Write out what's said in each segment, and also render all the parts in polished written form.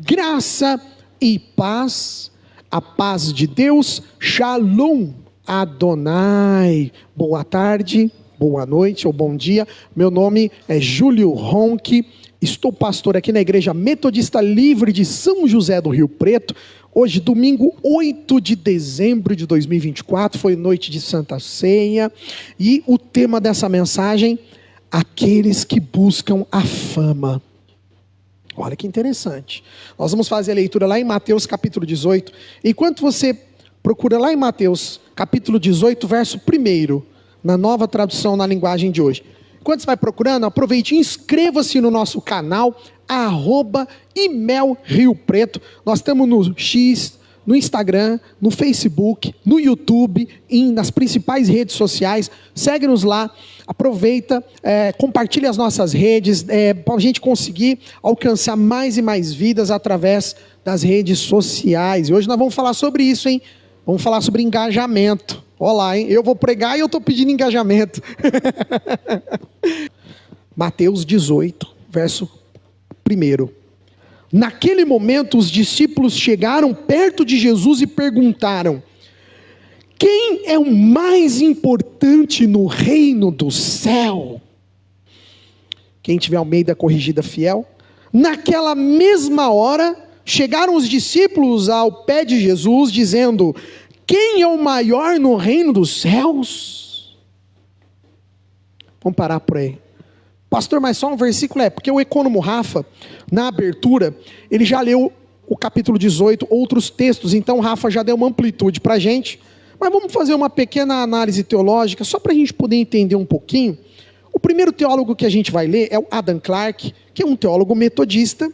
Graça e paz, a paz de Deus, Shalom Adonai. Boa tarde, boa noite ou bom dia. Meu nome é Júlio Ronque, estou pastor aqui na Igreja Metodista Livre de São José do Rio Preto. Hoje, domingo 8 de dezembro de 2024, foi noite de Santa Ceia. E o tema dessa mensagem, aqueles que buscam a fama. Olha que interessante. Nós vamos fazer a leitura lá em Mateus capítulo 18. Enquanto você procura lá em Mateus capítulo 18, verso 1, na nova tradução na linguagem de hoje. Enquanto você vai procurando, aproveite e inscreva-se no nosso canal, @Imel Rio Preto. Nós estamos no X, no Instagram, no Facebook, no YouTube, nas principais redes sociais. Segue-nos lá, aproveita, compartilha as nossas redes, para a gente conseguir alcançar mais e mais vidas através das redes sociais. E hoje nós vamos falar sobre isso, hein? Vamos falar sobre engajamento. Olá, hein? Eu vou pregar e eu estou pedindo engajamento. Mateus 18, verso 1. Naquele momento os discípulos chegaram perto de Jesus e perguntaram: quem é o mais importante no reino do céu? Quem tiver Almeida Corrigida Fiel. Naquela mesma hora chegaram os discípulos ao pé de Jesus dizendo: quem é o maior no reino dos céus? Vamos parar por aí. Pastor, mas só um versículo porque o Econômico Rafa, na abertura, ele já leu o capítulo 18, outros textos, então Rafa já deu uma amplitude para a gente, mas vamos fazer uma pequena análise teológica, só para a gente poder entender um pouquinho. O primeiro teólogo que a gente vai ler é o Adam Clarke, que é um teólogo metodista.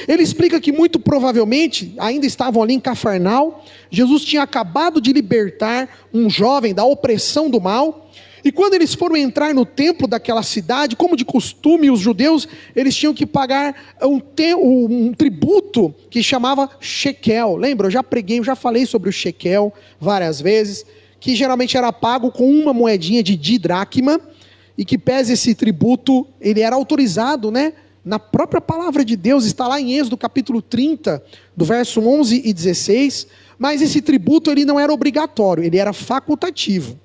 Ele explica que muito provavelmente, ainda estavam ali em Cafarnaum, Jesus tinha acabado de libertar um jovem da opressão do mal, e quando eles foram entrar no templo daquela cidade, como de costume os judeus, eles tinham que pagar um tributo que chamava shekel. Lembra? Eu já preguei, eu já falei sobre o shekel várias vezes, que geralmente era pago com uma moedinha de didracma, e que pese esse tributo, ele era autorizado, né? Na própria palavra de Deus, está lá em Êxodo capítulo 30, do verso 11 e 16, mas esse tributo ele não era obrigatório, ele era facultativo.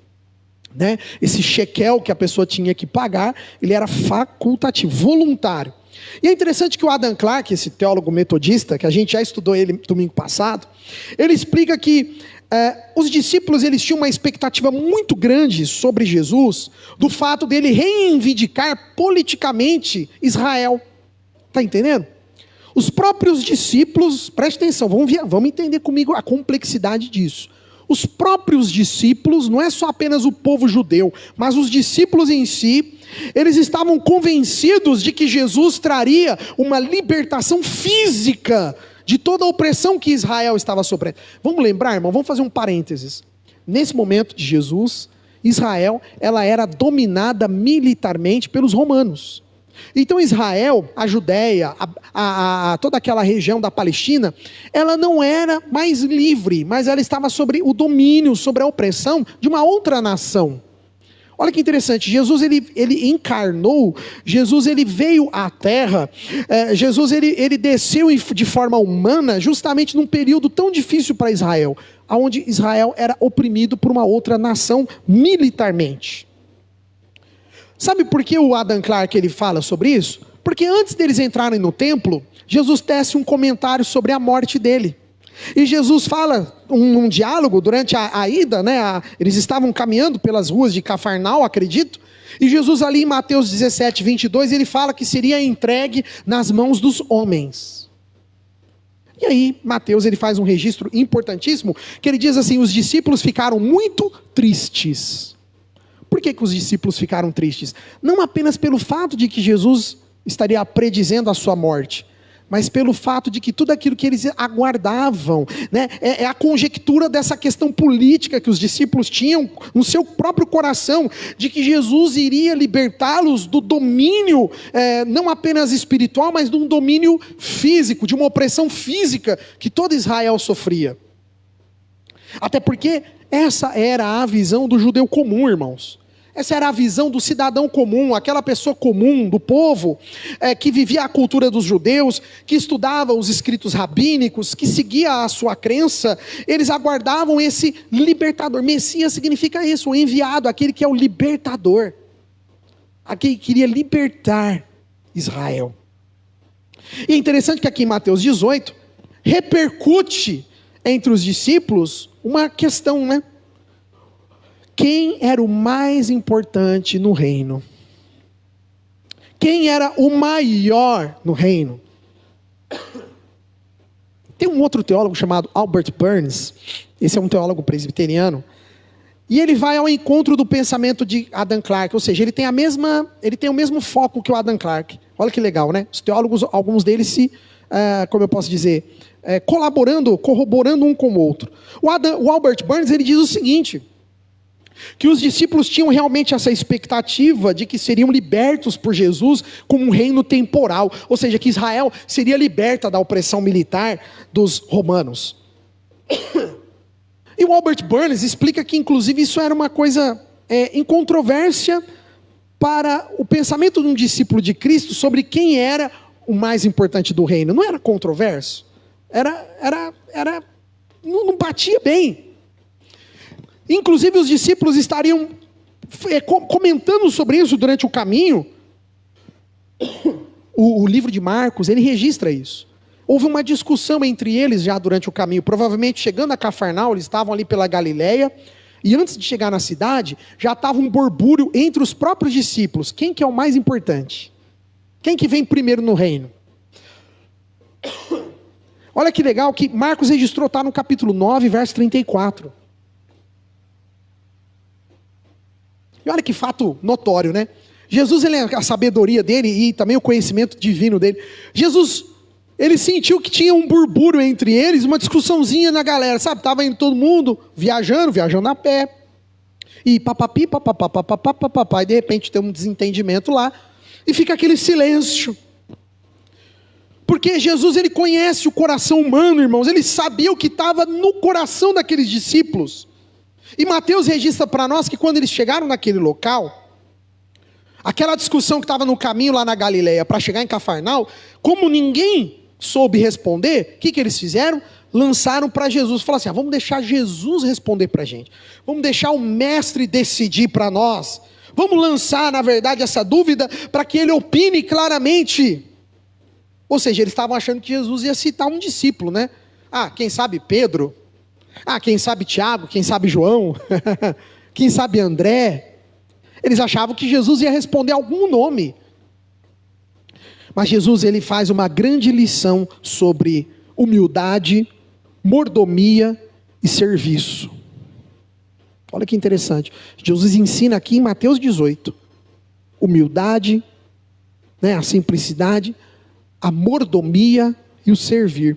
Né? Esse shekel que a pessoa tinha que pagar, ele era facultativo, voluntário. E é interessante que o Adam Clarke, esse teólogo metodista, que a gente já estudou ele domingo passado, ele explica que os discípulos eles tinham uma expectativa muito grande sobre Jesus, do fato dele reivindicar politicamente Israel. Está entendendo? Os próprios discípulos, preste atenção, vamos entender comigo a complexidade disso. Os próprios discípulos, não é só apenas o povo judeu, mas os discípulos em si, eles estavam convencidos de que Jesus traria uma libertação física de toda a opressão que Israel estava sofrendo. Vamos lembrar, irmão, vamos fazer um parênteses. Nesse momento de Jesus, Israel, ela era dominada militarmente pelos romanos. Então Israel, a Judéia, toda aquela região da Palestina, ela não era mais livre, mas ela estava sobre o domínio, sobre a opressão de uma outra nação. Olha que interessante, Jesus ele encarnou, Jesus ele veio à terra, Jesus ele desceu de forma humana justamente num período tão difícil para Israel, onde Israel era oprimido por uma outra nação militarmente. Sabe por que o Adam Clarke ele fala sobre isso? Porque antes deles entrarem no templo, Jesus tece um comentário sobre a morte dele. E Jesus fala, um diálogo durante a ida, né? Eles estavam caminhando pelas ruas de Cafarnaum, acredito. E Jesus ali em Mateus 17, 22, ele fala que seria entregue nas mãos dos homens. E aí Mateus ele faz um registro importantíssimo, que ele diz assim: os discípulos ficaram muito tristes. Por que os discípulos ficaram tristes? Não apenas pelo fato de que Jesus estaria predizendo a sua morte, mas pelo fato de que tudo aquilo que eles aguardavam, né, é a conjectura dessa questão política que os discípulos tinham no seu próprio coração, de que Jesus iria libertá-los do domínio, não apenas espiritual, mas de um domínio físico, de uma opressão física que todo Israel sofria. Até porque essa era a visão do judeu comum, irmãos. Essa era a visão do cidadão comum, aquela pessoa comum, do povo, que vivia a cultura dos judeus, que estudava os escritos rabínicos, que seguia a sua crença. Eles aguardavam esse libertador. Messias significa isso, o enviado, aquele que é o libertador. Aquele que queria libertar Israel. E é interessante que aqui em Mateus 18, repercute entre os discípulos uma questão, né? Quem era o mais importante no reino? Quem era o maior no reino? Tem um outro teólogo chamado Albert Burns, esse é um teólogo presbiteriano, e ele vai ao encontro do pensamento de Adam Clarke, ou seja, ele tem o mesmo foco que o Adam Clarke. Olha que legal, né? Os teólogos, alguns deles como eu posso dizer, corroborando um com o outro. O Albert Burns, ele diz o seguinte, que os discípulos tinham realmente essa expectativa de que seriam libertos por Jesus como um reino temporal, ou seja, que Israel seria liberta da opressão militar dos romanos. E o Albert Burns explica que inclusive isso era uma coisa em controvérsia para o pensamento de um discípulo de Cristo sobre quem era o mais importante do reino. Não era controverso, não batia bem. Inclusive os discípulos estariam comentando sobre isso durante o caminho. O livro de Marcos, ele registra isso. Houve uma discussão entre eles já durante o caminho. Provavelmente chegando a Cafarnaum, eles estavam ali pela Galileia. E antes de chegar na cidade, já estava um borbúrio entre os próprios discípulos. Quem que é o mais importante? Quem que vem primeiro no reino? Olha que legal que Marcos registrou, está no capítulo 9, verso 34. E olha que fato notório, né? Jesus, a sabedoria dele e também o conhecimento divino dele. Jesus, ele sentiu que tinha um burbúrio entre eles, uma discussãozinha na galera, sabe? Estava indo todo mundo viajando a pé. E papapi, papapá, e de repente tem um desentendimento lá. E fica aquele silêncio. Porque Jesus, ele conhece o coração humano, irmãos. Ele sabia o que estava no coração daqueles discípulos. E Mateus registra para nós que quando eles chegaram naquele local, aquela discussão que estava no caminho lá na Galileia para chegar em Cafarnaum, como ninguém soube responder, o que eles fizeram? Lançaram para Jesus, falaram assim, vamos deixar Jesus responder para a gente, vamos deixar o mestre decidir para nós, vamos lançar na verdade essa dúvida para que ele opine claramente. Ou seja, eles estavam achando que Jesus ia citar um discípulo, né? Quem sabe Pedro? Quem sabe Tiago? Quem sabe João? Quem sabe André? Eles achavam que Jesus ia responder algum nome. Mas Jesus, ele faz uma grande lição sobre humildade, mordomia e serviço. Olha que interessante. Jesus ensina aqui em Mateus 18. Humildade, a simplicidade, a mordomia e o servir.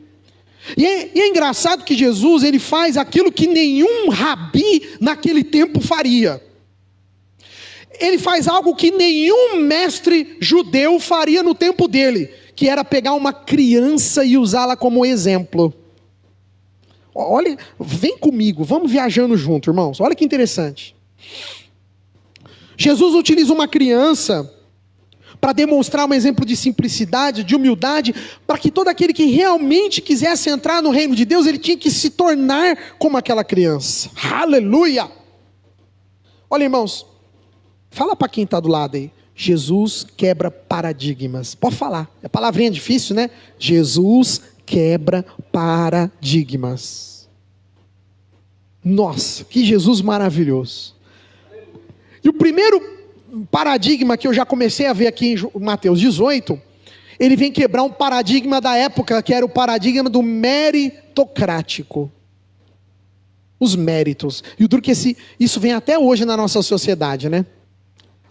E é engraçado que Jesus, ele faz aquilo que nenhum rabi naquele tempo faria. Ele faz algo que nenhum mestre judeu faria no tempo dele, que era pegar uma criança e usá-la como exemplo. Olha, vem comigo, vamos viajando junto, irmãos. Olha que interessante. Jesus utiliza uma criança para demonstrar um exemplo de simplicidade, de humildade, para que todo aquele que realmente quisesse entrar no reino de Deus, ele tinha que se tornar como aquela criança. Aleluia! Olha, irmãos, fala para quem está do lado aí. Jesus quebra paradigmas. Pode falar, é palavrinha difícil, né? Jesus quebra paradigmas. Nossa, que Jesus maravilhoso. E o primeiro paradigma que eu já comecei a ver aqui em Mateus 18, ele vem quebrar um paradigma da época, que era o paradigma do meritocrático. Os méritos. E o duro que isso vem até hoje na nossa sociedade, né?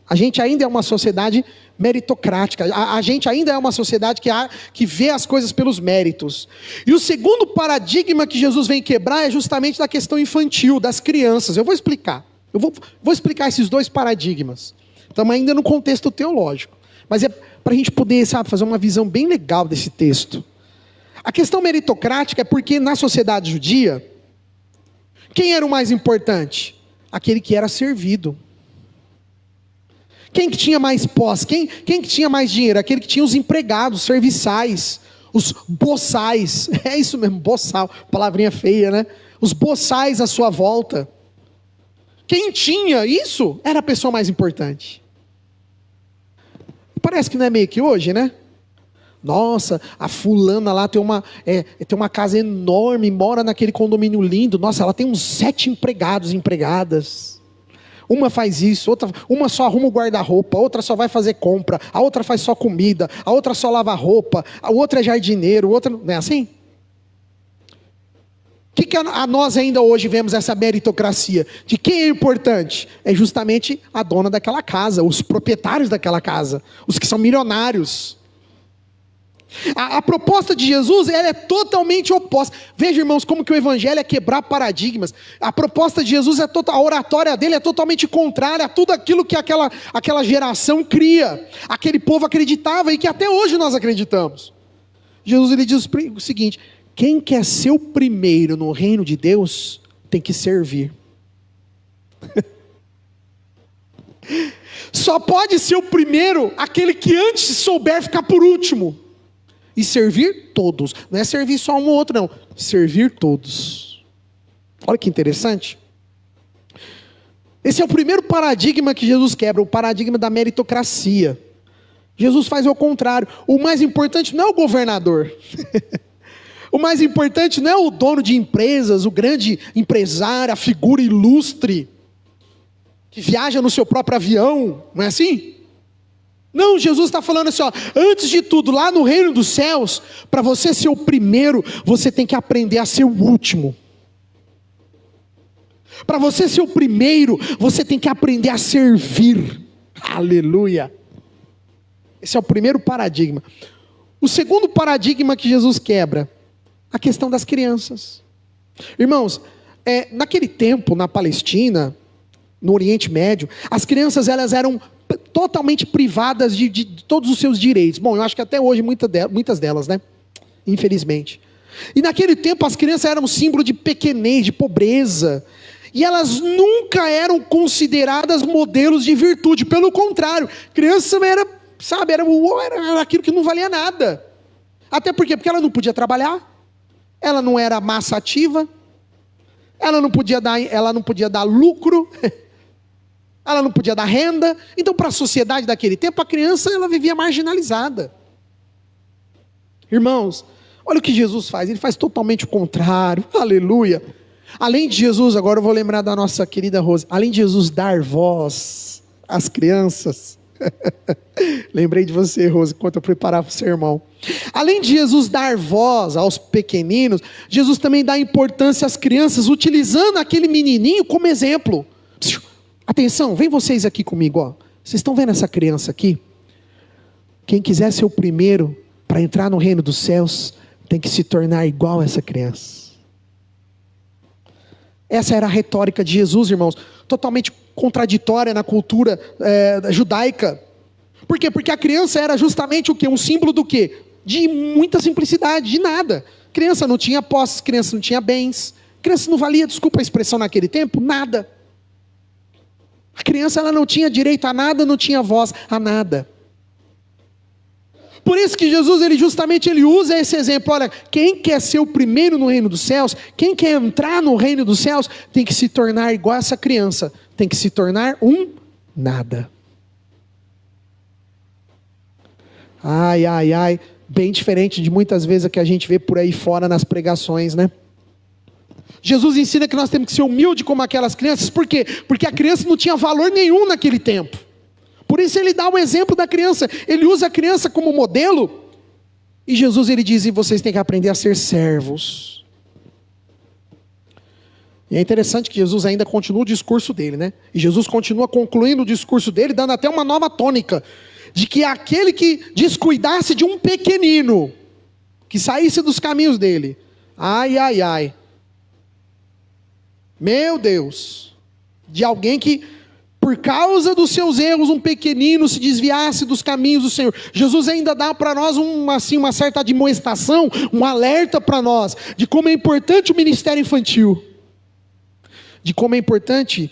A gente ainda é uma sociedade meritocrática. A gente ainda é uma sociedade que vê as coisas pelos méritos. E o segundo paradigma que Jesus vem quebrar é justamente da questão infantil, das crianças. Eu vou explicar. Eu vou explicar esses dois paradigmas. Estamos ainda no contexto teológico. Mas é para a gente poder, fazer uma visão bem legal desse texto. A questão meritocrática é porque na sociedade judia, quem era o mais importante? Aquele que era servido. Quem que tinha mais posse? Quem que tinha mais dinheiro? Aquele que tinha os empregados, serviçais, os boçais. É isso mesmo, boçal, palavrinha feia, né? Os boçais à sua volta. Quem tinha isso era a pessoa mais importante. Parece que não é meio que hoje, né? Nossa, a fulana lá tem uma casa enorme, mora naquele condomínio lindo. Nossa, ela tem uns 7 empregados e empregadas. Uma faz isso, uma só arruma o guarda-roupa, a outra só vai fazer compra, a outra faz só comida, a outra só lava roupa, a outra é jardineiro, a outra... Não é assim? O que a nós ainda hoje vemos essa meritocracia? De quem é importante? É justamente a dona daquela casa, os proprietários daquela casa, os que são milionários. A proposta de Jesus, ela é totalmente oposta. Veja, irmãos, como que o evangelho é quebrar paradigmas. A proposta de Jesus, a oratória dele é totalmente contrária a tudo aquilo que aquela geração cria. Aquele povo acreditava e que até hoje nós acreditamos. Jesus, ele diz o seguinte: quem quer ser o primeiro no reino de Deus, tem que servir. Só pode ser o primeiro aquele que antes souber ficar por último. E servir todos. Não é servir só um ou outro, não. Servir todos. Olha que interessante. Esse é o primeiro paradigma que Jesus quebra, o paradigma da meritocracia. Jesus faz o contrário. O mais importante não é o governador. O mais importante não é o dono de empresas, o grande empresário, a figura ilustre, que viaja no seu próprio avião. Não é assim? Não, Jesus está falando assim, ó, antes de tudo, lá no reino dos céus, para você ser o primeiro, você tem que aprender a ser o último. Para você ser o primeiro, você tem que aprender a servir. Aleluia. Esse é o primeiro paradigma. O segundo paradigma que Jesus quebra, a questão das crianças. Irmãos, naquele tempo, na Palestina, no Oriente Médio, as crianças elas eram totalmente privadas de todos os seus direitos. Bom, eu acho que até hoje muitas delas, né? Infelizmente. E naquele tempo as crianças eram um símbolo de pequenez, de pobreza. E elas nunca eram consideradas modelos de virtude. Pelo contrário, criança era aquilo que não valia nada. Até porque ela não podia trabalhar, ela não era massa ativa, ela não podia dar lucro, ela não podia dar renda. Então, para a sociedade daquele tempo, a criança ela vivia marginalizada. Irmãos, olha o que Jesus faz. Ele faz totalmente o contrário. Aleluia. Além de Jesus, agora eu vou lembrar da nossa querida Rose. Além de Jesus dar voz às crianças. Lembrei de você, Rose, enquanto eu preparava o sermão. Além de Jesus dar voz aos pequeninos, Jesus também dá importância às crianças, utilizando aquele menininho como exemplo. Atenção, vem vocês aqui comigo, ó. Vocês estão vendo essa criança aqui? Quem quiser ser o primeiro para entrar no reino dos céus, tem que se tornar igual a essa criança. Essa era a retórica de Jesus, irmãos, totalmente contraditória na cultura judaica. Por quê? Porque a criança era justamente o quê? Um símbolo do quê? De muita simplicidade, de nada. Criança não tinha posses, criança não tinha bens, criança não valia, desculpa a expressão naquele tempo, nada. A criança ela não tinha direito a nada, não tinha voz a nada. Por isso que Jesus ele usa esse exemplo. Olha, quem quer ser o primeiro no reino dos céus, quem quer entrar no reino dos céus, tem que se tornar igual a essa criança, tem que se tornar um nada. Ai, ai, ai, bem diferente de muitas vezes a que a gente vê por aí fora nas pregações, né? Jesus ensina que nós temos que ser humildes como aquelas crianças. Por quê? Porque a criança não tinha valor nenhum naquele tempo. Por isso ele dá o exemplo da criança. Ele usa a criança como modelo. E Jesus ele diz, e vocês têm que aprender a ser servos. E é interessante que Jesus ainda continua o discurso dele, né? E Jesus continua concluindo o discurso dele, dando até uma nova tônica. De que aquele que descuidasse de um pequenino, que saísse dos caminhos dele. Ai, ai, ai. Meu Deus. De alguém que, por causa dos seus erros, um pequenino se desviasse dos caminhos do Senhor. Jesus ainda dá para nós uma certa admoestação, um alerta para nós, de como é importante o ministério infantil. De como é importante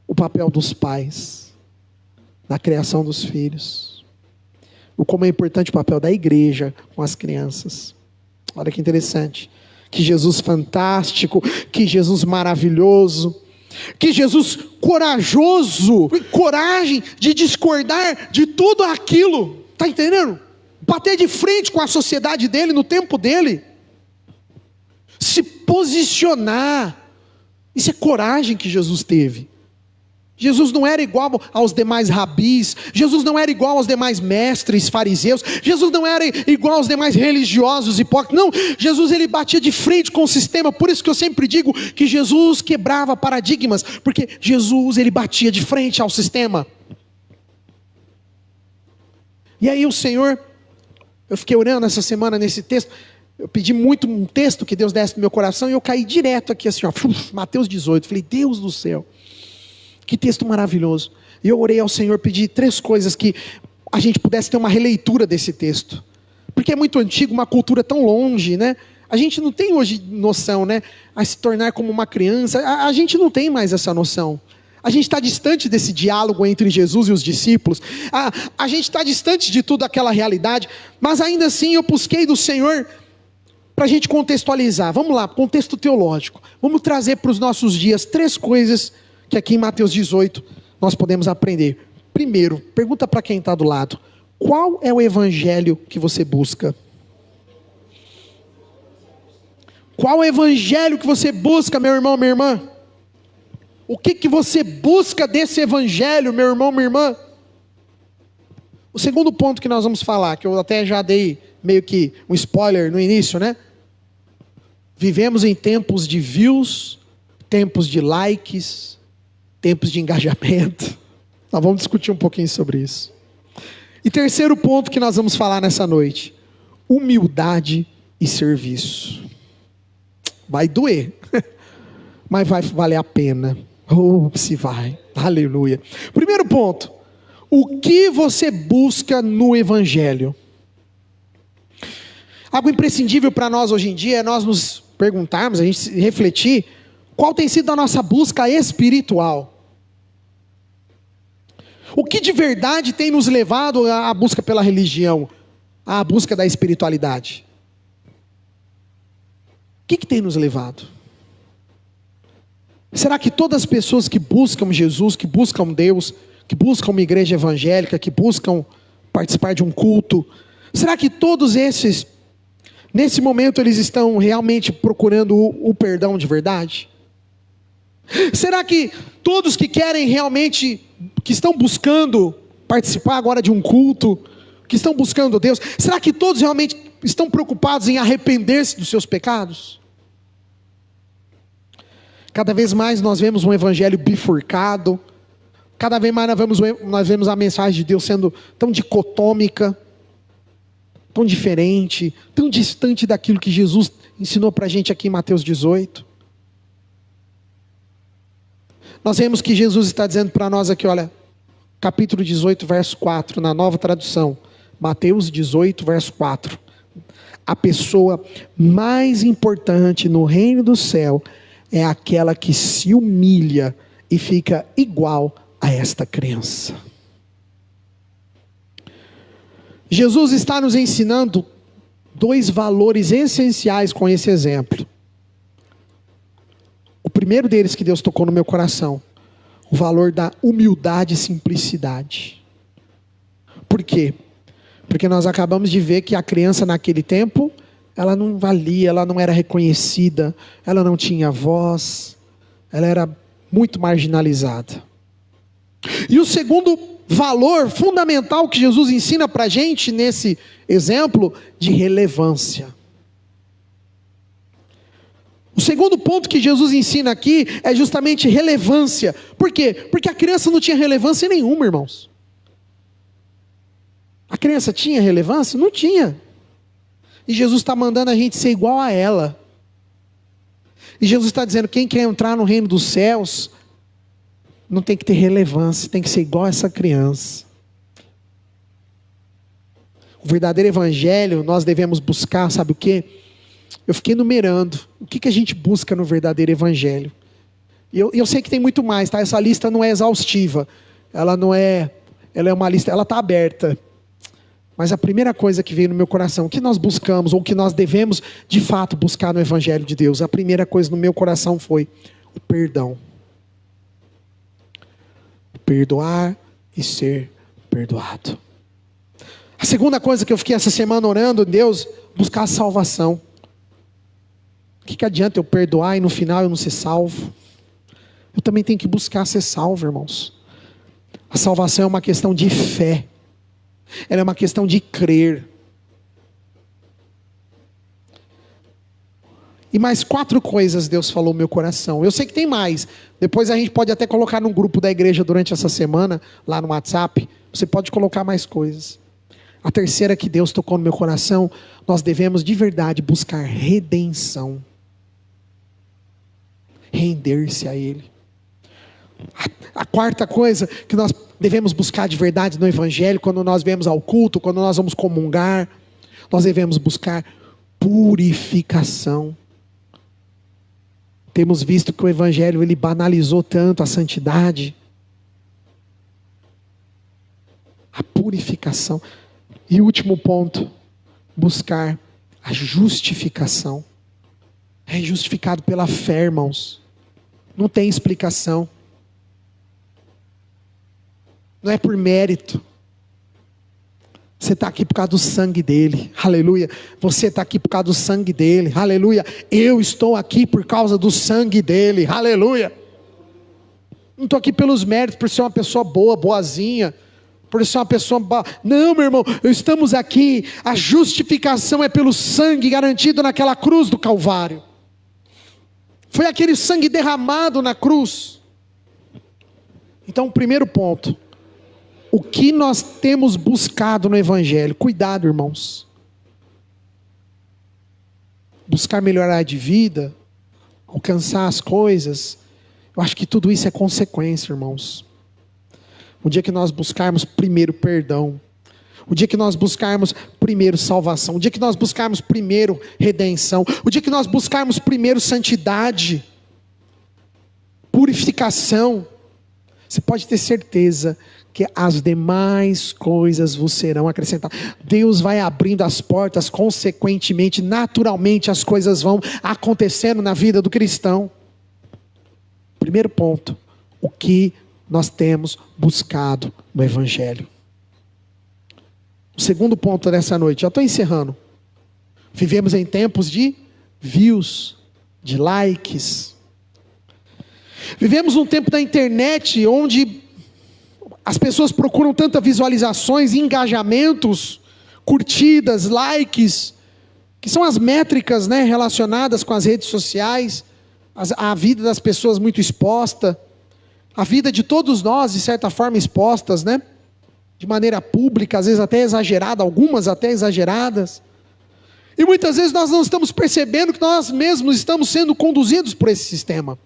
o papel dos pais. na criação dos filhos. O como é importante o papel da igreja com as crianças. Olha que interessante. Que Jesus fantástico, que Jesus maravilhoso, que Jesus corajoso, coragem de discordar de tudo aquilo. Está entendendo? Bater de frente com a sociedade dele, no tempo dele. Se posicionar. Isso é coragem que Jesus teve. Jesus não era igual aos demais rabis. Jesus não era igual aos demais mestres fariseus. Jesus não era igual aos demais religiosos hipócritas. Não, Jesus ele batia de frente com o sistema. Por isso que eu sempre digo que Jesus quebrava paradigmas, porque Jesus ele batia de frente ao sistema. E aí o Senhor, eu fiquei orando essa semana nesse texto. Eu pedi muito um texto que Deus desse no meu coração, e eu caí direto aqui assim, ó, Mateus 18. Falei, Deus do céu, que texto maravilhoso. E eu orei ao Senhor, pedi 3 coisas que a gente pudesse ter uma releitura desse texto. Porque é muito antigo, uma cultura tão longe, né? A gente não tem hoje noção, né? A se tornar como uma criança, a gente não tem mais essa noção. A gente está distante desse diálogo entre Jesus e os discípulos. A gente está distante de toda aquela realidade. Mas ainda assim eu busquei do Senhor para a gente contextualizar. Vamos lá, contexto teológico. Vamos trazer para os nossos dias 3 coisas que aqui em Mateus 18 nós podemos aprender. Primeiro, pergunta para quem está do lado: qual é o evangelho que você busca? Qual é o evangelho que você busca, meu irmão, minha irmã? O que você busca desse evangelho, meu irmão, minha irmã? O segundo ponto que nós vamos falar, que eu até já dei meio que um spoiler no início, né? Vivemos em tempos de views, tempos de likes, tempos de engajamento. Nós vamos discutir um pouquinho sobre isso. E terceiro ponto que nós vamos falar nessa noite: humildade e serviço. Vai doer, mas vai valer a pena. Oh, se vai. Aleluia. Primeiro ponto: o que você busca no evangelho? Algo imprescindível para nós hoje em dia é nós nos perguntarmos, a gente refletir, qual tem sido a nossa busca espiritual? O que de verdade tem nos levado à busca pela religião, à busca da espiritualidade? O que tem nos levado? Será que todas as pessoas que buscam Jesus, que buscam Deus, que buscam uma igreja evangélica, que buscam participar de um culto, será que todos esses, nesse momento, eles estão realmente procurando o perdão de verdade? Será que todos que querem realmente, que estão buscando participar agora de um culto, que estão buscando Deus, será que todos realmente estão preocupados em arrepender-se dos seus pecados? Cada vez mais nós vemos um evangelho bifurcado, cada vez mais nós vemos a mensagem de Deus sendo tão dicotômica, tão diferente, tão distante daquilo que Jesus ensinou para a gente aqui em Mateus 18. Nós vemos que Jesus está dizendo para nós aqui, olha, capítulo 18, verso 4, na nova tradução, Mateus 18, verso 4. A pessoa mais importante no reino do céu é aquela que se humilha e fica igual a esta criança. Jesus está nos ensinando 2 valores essenciais com esse exemplo. O primeiro deles que Deus tocou no meu coração: o valor da humildade e simplicidade. Por quê? Porque nós acabamos de ver que a criança naquele tempo, ela não valia, ela não era reconhecida, ela não tinha voz, ela era muito marginalizada. E o segundo valor fundamental que Jesus ensina para a gente nesse exemplo, de relevância. O segundo ponto que Jesus ensina aqui é justamente relevância. Por quê? Porque a criança não tinha relevância nenhuma, irmãos. A criança tinha relevância? Não tinha. E Jesus está mandando a gente ser igual a ela. E Jesus está dizendo, quem quer entrar no reino dos céus, não tem que ter relevância, tem que ser igual a essa criança. O verdadeiro evangelho, nós devemos buscar, sabe o quê? Eu fiquei numerando, o que a gente busca no verdadeiro evangelho? E eu sei que tem muito mais, tá? Essa lista não é exaustiva, ela não é ela é uma lista, ela está aberta. Mas a primeira coisa que veio no meu coração, que nós buscamos, ou que nós devemos de fato buscar no Evangelho de Deus, a primeira coisa no meu coração foi o perdão. Perdoar e ser perdoado. A segunda coisa que eu fiquei essa semana orando, Deus, buscar a salvação. O que adianta eu perdoar e no final eu não ser salvo? Eu também tenho que buscar ser salvo, irmãos. A salvação é uma questão de fé. Ela é uma questão de crer. E mais 4 coisas Deus falou no meu coração. Eu sei que tem mais. Depois a gente pode até colocar no grupo da igreja durante essa semana, lá no WhatsApp. Você pode colocar mais coisas. A terceira que Deus tocou no meu coração, nós devemos de verdade buscar redenção. Render-se a Ele. A quarta coisa que nós devemos buscar de verdade no Evangelho, quando nós viemos ao culto, quando nós vamos comungar, nós devemos buscar purificação. Temos visto que o Evangelho ele banalizou tanto a santidade. A purificação. E o último ponto, buscar a justificação. É justificado pela fé, irmãos. Não tem explicação. Não é por mérito. Você está aqui por causa do sangue dele, aleluia. Você está aqui por causa do sangue dele, aleluia. Eu estou aqui por causa do sangue dele, aleluia. Não estou aqui pelos méritos, por ser uma pessoa boa, boazinha, por ser uma pessoa boa. Não, meu irmão, estamos aqui, a justificação é pelo sangue garantido naquela cruz do Calvário. Foi aquele sangue derramado na cruz. Então, o primeiro ponto. O que nós temos buscado no Evangelho? Cuidado, irmãos. Buscar melhorar de vida, alcançar as coisas. Eu acho que tudo isso é consequência, irmãos. O dia que nós buscarmos primeiro perdão, o dia que nós buscarmos primeiro salvação, o dia que nós buscarmos primeiro redenção, o dia que nós buscarmos primeiro santidade, purificação, você pode ter certeza que as demais coisas vos serão acrescentadas. Deus vai abrindo as portas, consequentemente, naturalmente as coisas vão acontecendo na vida do cristão. Primeiro ponto, o que nós temos buscado no Evangelho. O segundo ponto dessa noite, já estou encerrando. Vivemos em tempos de views, de likes. Vivemos um tempo da internet onde as pessoas procuram tantas visualizações, engajamentos, curtidas, likes, que são as métricas, né, relacionadas com as redes sociais, a vida das pessoas muito exposta, a vida de todos nós, de certa forma, expostas, né, de maneira pública, às vezes até exagerada, algumas até exageradas. E muitas vezes nós não estamos percebendo que nós mesmos estamos sendo conduzidos por esse sistema.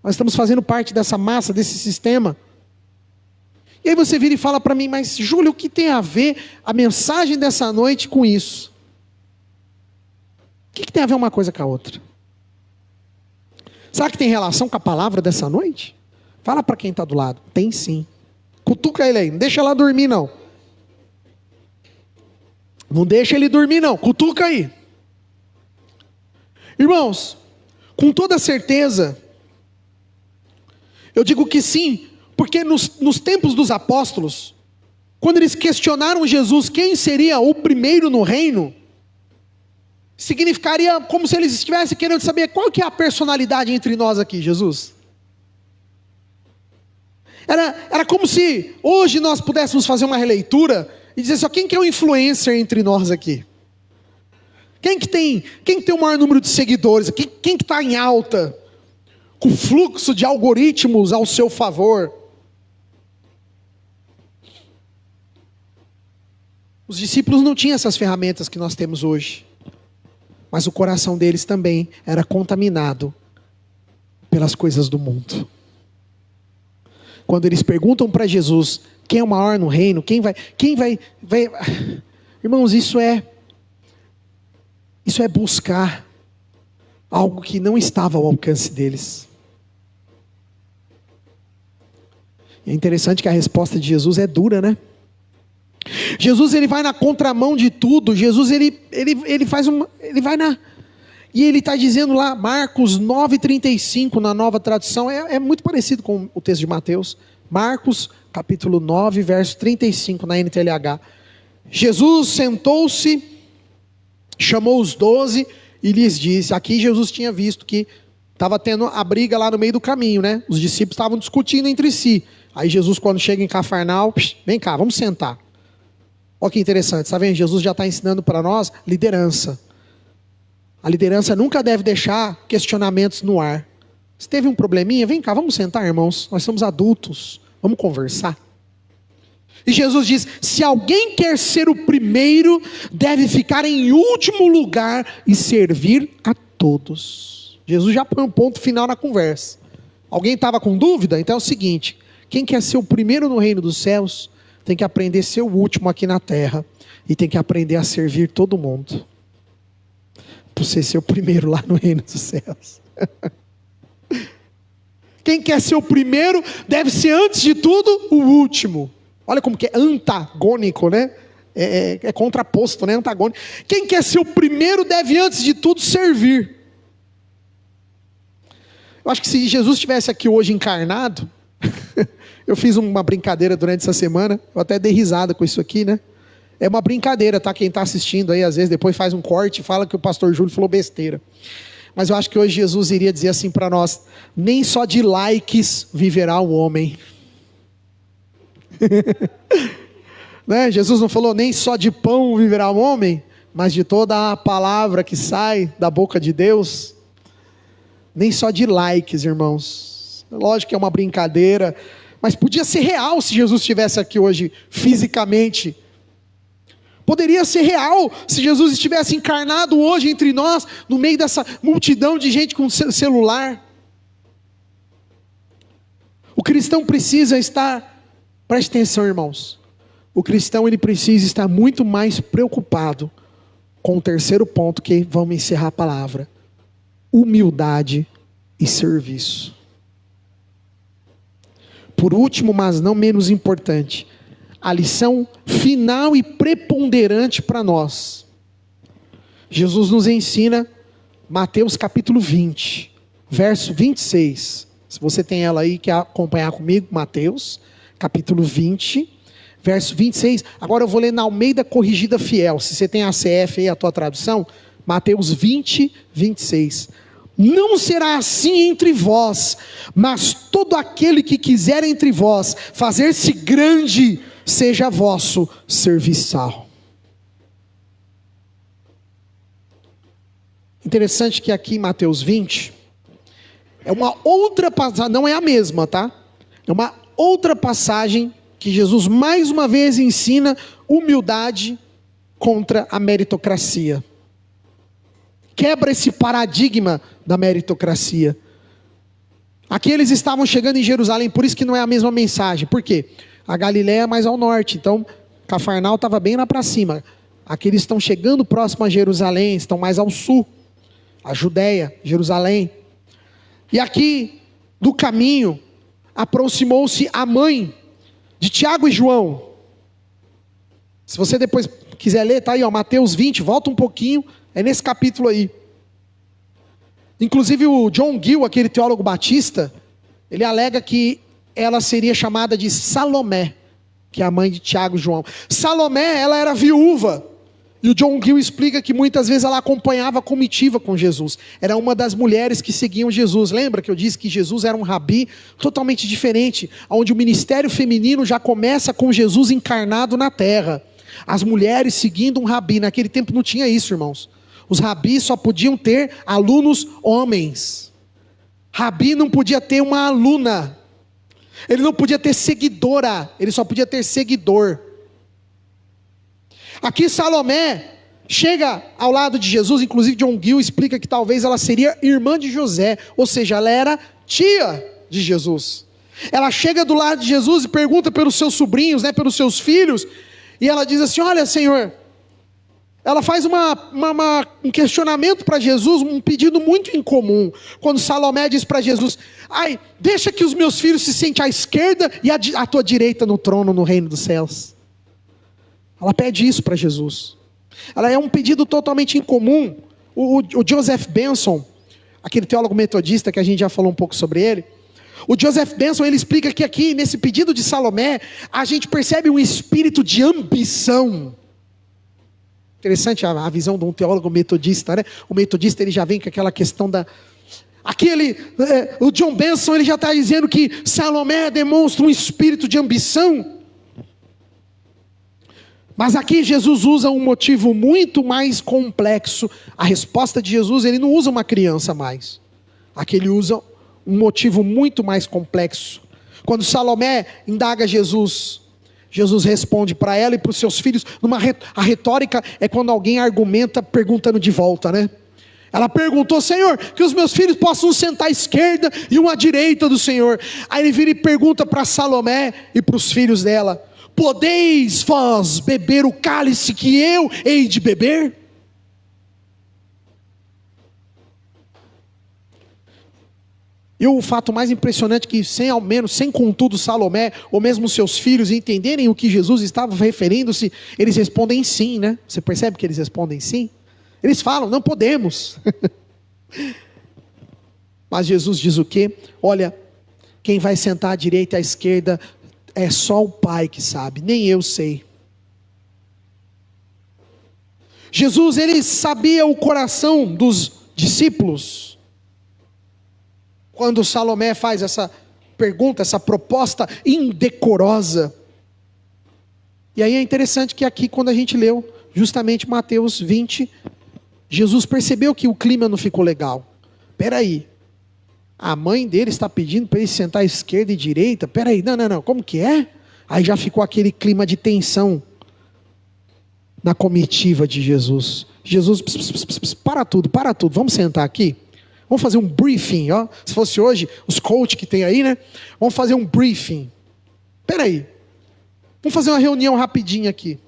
Nós estamos fazendo parte dessa massa, desse sistema. E aí você vira e fala para mim, mas Júlio, o que tem a ver a mensagem dessa noite com isso? O que tem a ver uma coisa com a outra? Será que tem relação com a palavra dessa noite? Fala para quem está do lado. Tem sim. Cutuca ele aí, não deixa ela dormir não. Não deixa ele dormir não, cutuca aí. Irmãos, com toda certeza, eu digo que sim, porque nos tempos dos apóstolos, quando eles questionaram Jesus quem seria o primeiro no reino, significaria como se eles estivessem querendo saber qual que é a personalidade entre nós aqui, Jesus. Era como se hoje nós pudéssemos fazer uma releitura e dizer assim, ó, quem que é o influencer entre nós aqui? Quem que tem o maior número de seguidores? Quem que está em alta? Com fluxo de algoritmos ao seu favor? Os discípulos não tinham essas ferramentas que nós temos hoje. Mas o coração deles também era contaminado pelas coisas do mundo. Quando eles perguntam para Jesus, quem é o maior no reino? Quem vai... Irmãos, isso é buscar algo que não estava ao alcance deles. É interessante que a resposta de Jesus é dura, né? Jesus, ele vai na contramão de tudo. Jesus, ele faz uma... Ele vai na... E ele está dizendo lá, Marcos 9,35, na nova tradução, é muito parecido com o texto de Mateus. Marcos, capítulo 9, verso 35, na NTLH. Jesus sentou-se, chamou os 12 e lhes disse... Aqui Jesus tinha visto que estava tendo a briga lá no meio do caminho, né? Os discípulos estavam discutindo entre si. Aí Jesus, quando chega em Cafarnaum, vem cá, vamos sentar. Olha que interessante, está vendo? Jesus já está ensinando para nós liderança. A liderança nunca deve deixar questionamentos no ar. Se teve um probleminha, vem cá, vamos sentar, irmãos. Nós somos adultos, vamos conversar. E Jesus diz: se alguém quer ser o primeiro, deve ficar em último lugar e servir a todos. Jesus já põe um ponto final na conversa. Alguém estava com dúvida? Então é o seguinte: quem quer ser o primeiro no reino dos céus, tem que aprender a ser o último aqui na terra. E tem que aprender a servir todo mundo. Para você ser o primeiro lá no reino dos céus. Quem quer ser o primeiro, deve ser antes de tudo o último. Olha como que é antagônico, né? É contraposto, né? Antagônico. Quem quer ser o primeiro, deve antes de tudo servir. Eu acho que se Jesus estivesse aqui hoje encarnado... Eu fiz uma brincadeira durante essa semana. Eu até dei risada com isso aqui, né? É uma brincadeira, tá? Quem está assistindo aí, às vezes, depois faz um corte e fala que o pastor Júlio falou besteira. Mas eu acho que hoje Jesus iria dizer assim para nós: nem só de likes viverá o homem. Né? Jesus não falou nem só de pão viverá o homem, mas de toda a palavra que sai da boca de Deus. Nem só de likes, irmãos. Lógico que é uma brincadeira, mas podia ser real se Jesus estivesse aqui hoje fisicamente. Poderia ser real se Jesus estivesse encarnado hoje entre nós, no meio dessa multidão de gente com celular. O cristão precisa estar, preste atenção, irmãos, o cristão ele precisa estar muito mais preocupado com o terceiro ponto, que vamos encerrar a palavra: humildade e serviço. Por último, mas não menos importante, a lição final e preponderante para nós. Jesus nos ensina, Mateus capítulo 20, verso 26. Se você tem ela aí, quer acompanhar comigo, Mateus capítulo 20, verso 26. Agora eu vou ler na Almeida Corrigida Fiel. Se você tem a CF aí, a tua tradução, Mateus 20, 26. Não será assim entre vós, mas todo aquele que quiser entre vós fazer-se grande, seja vosso serviçal. Interessante que aqui em Mateus 20, é uma outra passagem, não é a mesma, tá? É uma outra passagem que Jesus mais uma vez ensina humildade contra a meritocracia. Quebra esse paradigma da meritocracia. Aqui eles estavam chegando em Jerusalém, por isso que não é a mesma mensagem. Por quê? A Galiléia é mais ao norte, então Cafarnaum estava bem lá para cima. Aqui eles estão chegando próximo a Jerusalém, estão mais ao sul, a Judéia, Jerusalém. E aqui, do caminho, aproximou-se a mãe de Tiago e João. Se você depois quiser ler, está aí, ó, Mateus 20, volta um pouquinho, é nesse capítulo aí. Inclusive o John Gill, aquele teólogo batista, ele alega que ela seria chamada de Salomé, que é a mãe de Tiago e João. Salomé, ela era viúva. E o John Gill explica que muitas vezes ela acompanhava a comitiva com Jesus. Era uma das mulheres que seguiam Jesus. Lembra que eu disse que Jesus era um rabi totalmente diferente, onde o ministério feminino já começa com Jesus encarnado na terra. As mulheres seguindo um rabi. Naquele tempo não tinha isso, irmãos. Os rabis só podiam ter alunos homens. Rabi não podia ter uma aluna. Ele não podia ter seguidora. Ele só podia ter seguidor. Aqui Salomé chega ao lado de Jesus. Inclusive John Gill explica que talvez ela seria irmã de José. Ou seja, ela era tia de Jesus. Ela chega do lado de Jesus e pergunta pelos seus sobrinhos, pelos seus filhos. E ela diz assim: olha, Senhor, ela faz um questionamento para Jesus, um pedido muito incomum. Quando Salomé diz para Jesus: ai, deixa que os meus filhos se sentem à esquerda e à tua direita no trono, no reino dos céus. Ela pede isso para Jesus. Ela é um pedido totalmente incomum. O Joseph Benson, aquele teólogo metodista que a gente já falou um pouco sobre ele, o Joseph Benson, ele explica que aqui, nesse pedido de Salomé, a gente percebe um espírito de ambição. Interessante a visão de um teólogo metodista, né? O metodista, ele já vem com aquela questão da... o John Benson, ele já está dizendo que Salomé demonstra um espírito de ambição. Mas aqui Jesus usa um motivo muito mais complexo. A resposta de Jesus, ele não usa uma criança mais. Aqui ele usa um motivo muito mais complexo. Quando Salomé indaga Jesus, Jesus responde para ela e para os seus filhos. A retórica é quando alguém argumenta perguntando de volta, né? Ela perguntou: Senhor, que os meus filhos possam sentar à esquerda e um à direita do Senhor. Aí ele vira e pergunta para Salomé e para os filhos dela: podeis vós beber o cálice que eu hei de beber? E o fato mais impressionante é que sem contudo Salomé, ou mesmo seus filhos, entenderem o que Jesus estava referindo-se, eles respondem sim, né? Você percebe que eles respondem sim? Eles falam: não podemos. Mas Jesus diz o quê? Olha, quem vai sentar à direita e à esquerda é só o Pai que sabe, nem eu sei. Jesus, ele sabia o coração dos discípulos. Quando Salomé faz essa pergunta, essa proposta indecorosa. E aí é interessante que aqui, quando a gente leu justamente Mateus 20, Jesus percebeu que o clima não ficou legal. Espera aí, a mãe dele está pedindo para ele sentar à esquerda e direita? Espera aí, não, como que é? Aí já ficou aquele clima de tensão na comitiva de Jesus. Jesus, para tudo, vamos sentar aqui. Vamos fazer um briefing, ó. Se fosse hoje, os coaches que tem aí, né? Vamos fazer um briefing. Espera aí, vamos fazer uma reunião rapidinha aqui.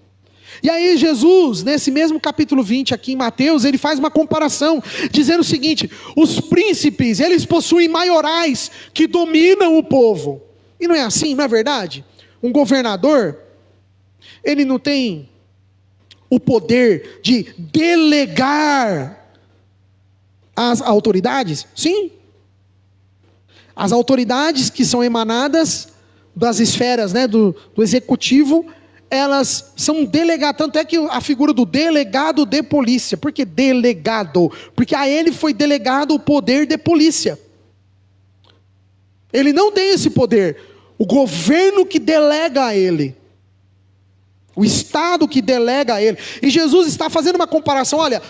E aí Jesus, nesse mesmo capítulo 20 aqui em Mateus, ele faz uma comparação, dizendo o seguinte: os príncipes, eles possuem maiorais que dominam o povo. E não é assim, não é verdade? Um governador, ele não tem o poder de delegar as autoridades? Sim. As autoridades que são emanadas das esferas, né, do executivo, elas são delegadas. Tanto é que a figura do delegado de polícia. Por que delegado? Porque a ele foi delegado o poder de polícia. Ele não tem esse poder. O governo que delega a ele. O Estado que delega a ele. E Jesus está fazendo uma comparação. Olha,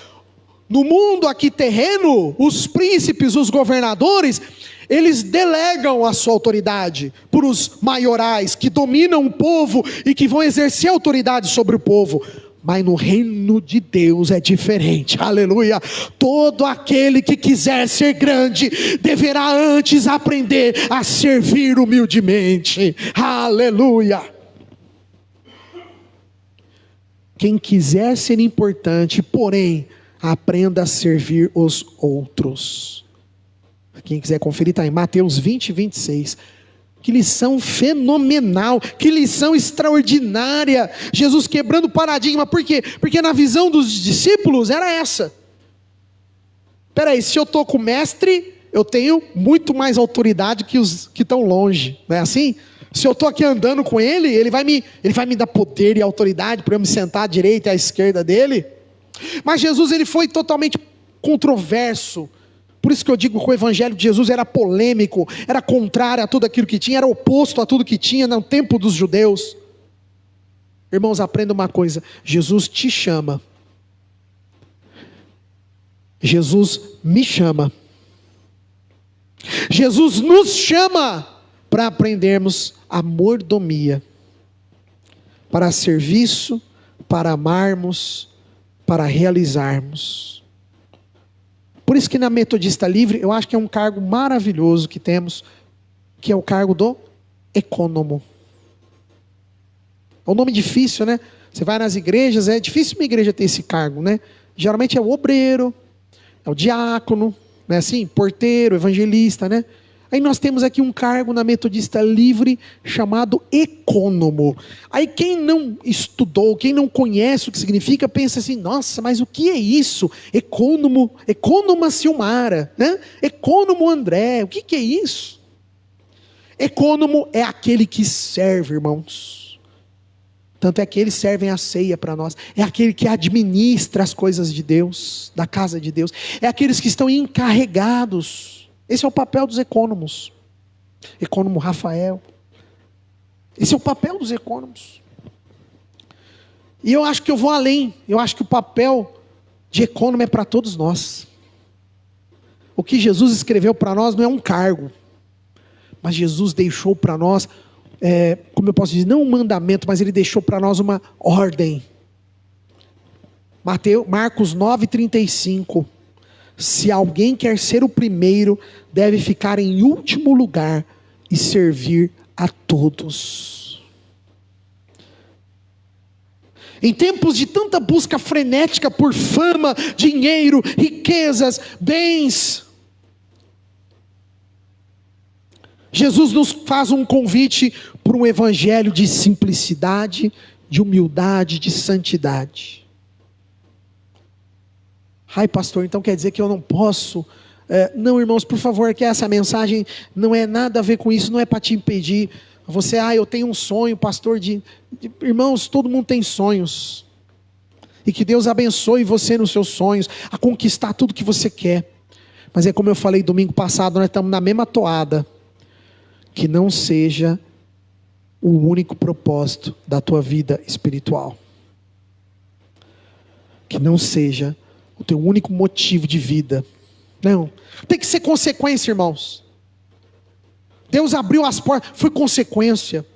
no mundo aqui terreno, os príncipes, os governadores, eles delegam a sua autoridade para os maiorais que dominam o povo e que vão exercer autoridade sobre o povo. Mas no reino de Deus é diferente, aleluia. Todo aquele que quiser ser grande deverá antes aprender a servir humildemente, aleluia. Quem quiser ser importante, porém, aprenda a servir os outros. Quem quiser conferir, está em Mateus 20, 26. Que lição fenomenal, que lição extraordinária. Jesus quebrando o paradigma. Por quê? Porque na visão dos discípulos era essa. Espera aí, se eu estou com o mestre, eu tenho muito mais autoridade que os que estão longe. Não é assim? Se eu estou aqui andando com ele, ele vai me dar poder e autoridade para eu me sentar à direita e à esquerda dele. Mas Jesus, ele foi totalmente controverso. Por isso que eu digo que o evangelho de Jesus era polêmico, era contrário a tudo aquilo que tinha, era oposto a tudo que tinha no tempo dos judeus. Irmãos, aprenda uma coisa: Jesus te chama. Jesus me chama. Jesus nos chama para aprendermos a mordomia, para serviço, para amarmos, para realizarmos. Por isso que na Metodista Livre, eu acho que é um cargo maravilhoso que temos, que é o cargo do ecônomo. É um nome difícil, né? Você vai nas igrejas, é difícil uma igreja ter esse cargo, né? Geralmente é o obreiro, é o diácono, né? Assim, porteiro, evangelista, né? Aí nós temos aqui um cargo na Metodista Livre chamado ecônomo. Aí quem não estudou, quem não conhece o que significa, pensa assim, nossa, mas o que é isso? Ecônomo, ecônoma Silmara, né? Ecônomo André, o que é isso? Ecônomo é aquele que serve, irmãos. Tanto é que eles servem a ceia para nós. É aquele que administra as coisas de Deus, da casa de Deus. É aqueles que estão encarregados. Esse é o papel dos ecônomos. Ecônomo Rafael. Esse é o papel dos ecônomos. E eu acho que eu vou além. Eu acho que o papel de ecônomo é para todos nós. O que Jesus escreveu para nós não é um cargo. Mas Jesus deixou para nós, como eu posso dizer, não um mandamento, mas Ele deixou para nós uma ordem. Marcos 9,35. Se alguém quer ser o primeiro, deve ficar em último lugar e servir a todos. Em tempos de tanta busca frenética por fama, dinheiro, riquezas, bens, Jesus nos faz um convite para um evangelho de simplicidade, de humildade, de santidade. Ai, pastor, então quer dizer que eu não posso? Não, irmãos, por favor, que essa mensagem não é nada a ver com isso, não é para te impedir. Você, eu tenho um sonho, pastor, irmãos, todo mundo tem sonhos. E que Deus abençoe você nos seus sonhos, a conquistar tudo que você quer. Mas é como eu falei domingo passado, nós estamos na mesma toada. Que não seja o único propósito da tua vida espiritual. Que não seja o teu único motivo de vida. Não, tem que ser consequência, irmãos. Deus abriu as portas, foi consequência.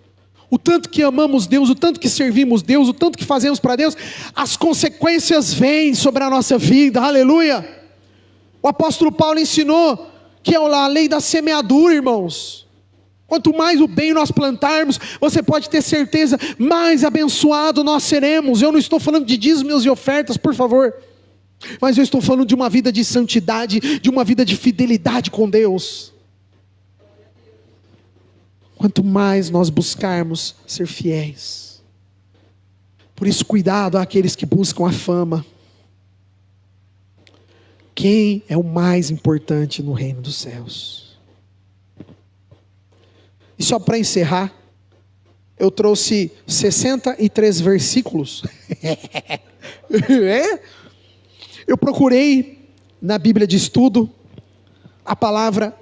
O tanto que amamos Deus, o tanto que servimos Deus, o tanto que fazemos para Deus, as consequências vêm sobre a nossa vida, aleluia. O apóstolo Paulo ensinou que é a lei da semeadura, irmãos. Quanto mais o bem nós plantarmos, você pode ter certeza, mais abençoado nós seremos. Eu não estou falando de dízimos e ofertas, por favor. Mas eu estou falando de uma vida de santidade, de uma vida de fidelidade com Deus. Quanto mais nós buscarmos ser fiéis. Por isso, cuidado àqueles que buscam a fama. Quem é o mais importante no reino dos céus? E só para encerrar, eu trouxe 63 versículos. Eu procurei na Bíblia de estudo a palavra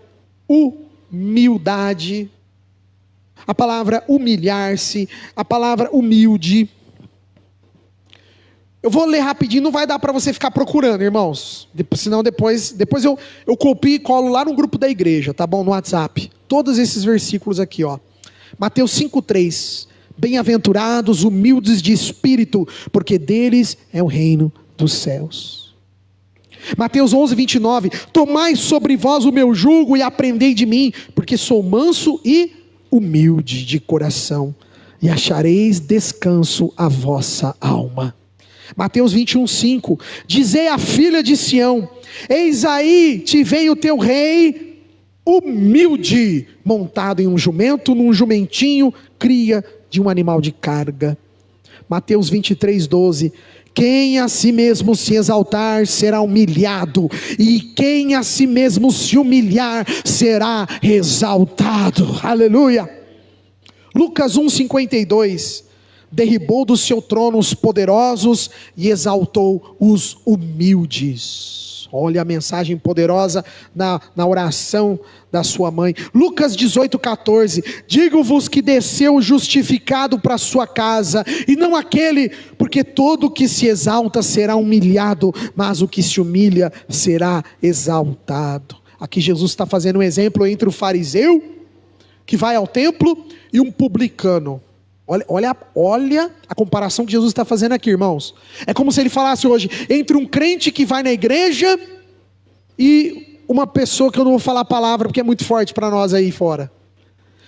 humildade, a palavra humilhar-se, a palavra humilde. Eu vou ler rapidinho, não vai dar para você ficar procurando, irmãos. Senão depois eu copio e colo lá no grupo da igreja, tá bom? No WhatsApp. Todos esses versículos aqui, ó. Mateus 5,3. Bem-aventurados, humildes de espírito, porque deles é o reino dos céus. Mateus 11:29. Tomai sobre vós o meu jugo e aprendei de mim, porque sou manso e humilde de coração, e achareis descanso à vossa alma. Mateus 21:5. Dizei à filha de Sião: eis aí te vem o teu rei humilde, montado em um jumento, num jumentinho, cria de um animal de carga. Mateus 23:12. Quem a si mesmo se exaltar será humilhado, e quem a si mesmo se humilhar será exaltado. Aleluia. Lucas 1:52. Derribou do seu trono os poderosos e exaltou os humildes. Olha a mensagem poderosa na oração da sua mãe. Lucas 18:14. Digo-vos que desceu justificado para a sua casa, e não aquele, porque todo o que se exalta será humilhado, mas o que se humilha será exaltado. Aqui Jesus está fazendo um exemplo entre o fariseu, que vai ao templo, e um publicano. Olha a comparação que Jesus está fazendo aqui, irmãos. É como se ele falasse hoje, entre um crente que vai na igreja, e uma pessoa que eu não vou falar a palavra, porque é muito forte para nós aí fora.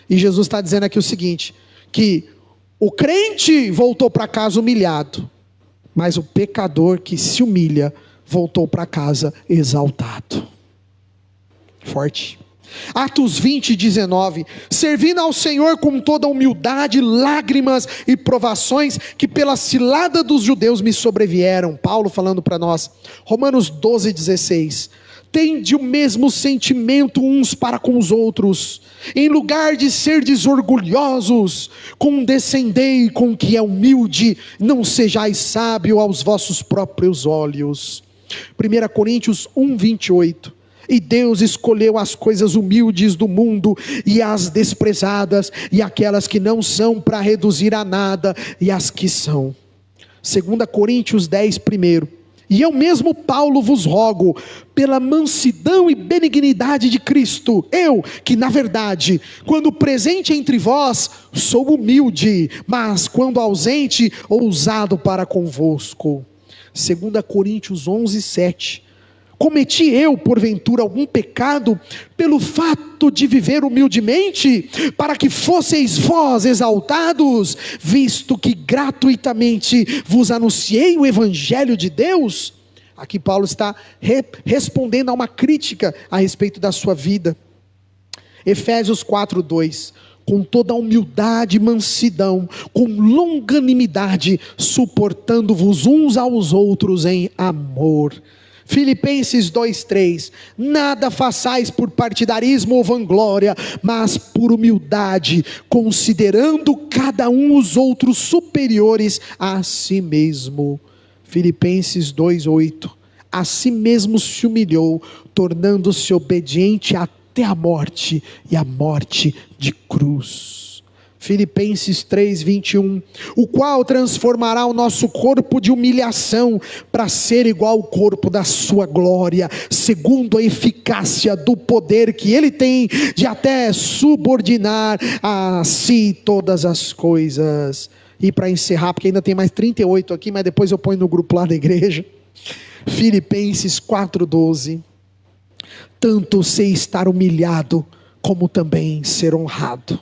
E Jesus está dizendo aqui o seguinte, que O crente voltou para casa humilhado, mas o pecador que se humilha voltou para casa exaltado. Forte. Atos 20, 19. Servindo ao Senhor com toda humildade, lágrimas e provações que pela cilada dos judeus me sobrevieram. Paulo falando para nós. Romanos 12, 16. Tende o mesmo sentimento uns para com os outros. Em lugar de serdes orgulhosos, condescendei com o que é humilde, não sejais sábio aos vossos próprios olhos. 1 Coríntios 1, 28. E Deus escolheu as coisas humildes do mundo e as desprezadas e aquelas que não são, para reduzir a nada e as que são. 2 Coríntios 10, 1. E eu mesmo, Paulo, vos rogo, pela mansidão e benignidade de Cristo, eu, que na verdade, quando presente entre vós, sou humilde, mas quando ausente, ousado para convosco. 2 Coríntios 11, 7. Cometi eu, porventura, algum pecado, pelo fato de viver humildemente, para que fosseis vós exaltados, visto que gratuitamente vos anunciei o Evangelho de Deus? Aqui Paulo está respondendo a uma crítica a respeito da sua vida. Efésios 4, 2. Com toda humildade e mansidão, com longanimidade, suportando-vos uns aos outros em amor. Filipenses 2:3, nada façais por partidarismo ou vanglória, mas por humildade, considerando cada um os outros superiores a si mesmo. Filipenses 2:8, a si mesmo se humilhou, tornando-se obediente até a morte, e a morte de cruz. Filipenses 3:21, o qual transformará o nosso corpo de humilhação para ser igual ao corpo da sua glória, segundo a eficácia do poder que ele tem de até subordinar a si todas as coisas. E para encerrar, porque ainda tem mais 38 aqui, mas depois eu ponho no grupo lá da igreja. Filipenses 4:12, tanto sei estar humilhado, como também ser honrado.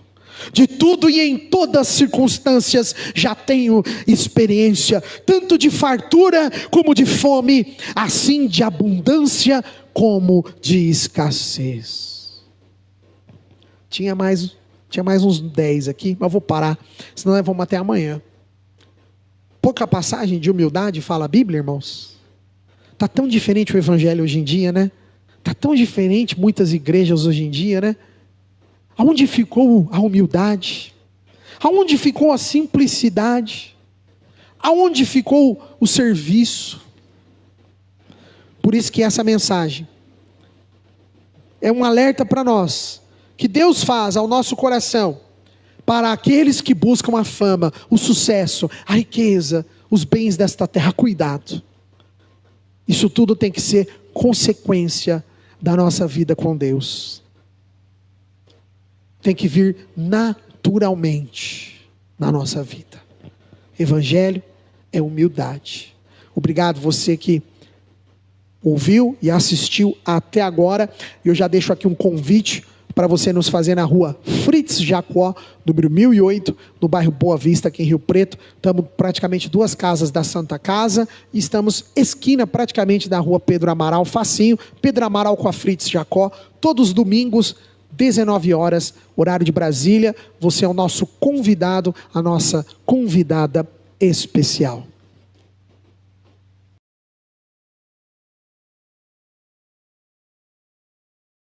De tudo e em todas as circunstâncias já tenho experiência, tanto de fartura como de fome, assim de abundância como de escassez. Tinha mais uns 10 aqui, mas vou parar, senão nós vamos até amanhã. Pouca passagem de humildade fala a Bíblia, irmãos. Está tão diferente o evangelho hoje em dia, né? Está tão diferente muitas igrejas hoje em dia, né? Aonde ficou a humildade? Aonde ficou a simplicidade? Aonde ficou o serviço? Por isso que essa mensagem é um alerta para nós, que Deus faz ao nosso coração, para aqueles que buscam a fama, o sucesso, a riqueza, os bens desta terra. Cuidado. Isso tudo tem que ser consequência da nossa vida com Deus. Tem que vir naturalmente na nossa vida. Evangelho é humildade. Obrigado você que ouviu e assistiu até agora. Eu já deixo aqui um convite para você nos fazer na rua Fritz Jacó, número 1008, no bairro Boa Vista, aqui em Rio Preto. Estamos praticamente 2 casas da Santa Casa e estamos esquina praticamente da rua Pedro Amaral, facinho, Pedro Amaral com a Fritz Jacó, todos os domingos, 19 horas, horário de Brasília. Você é o nosso convidado, a nossa convidada especial.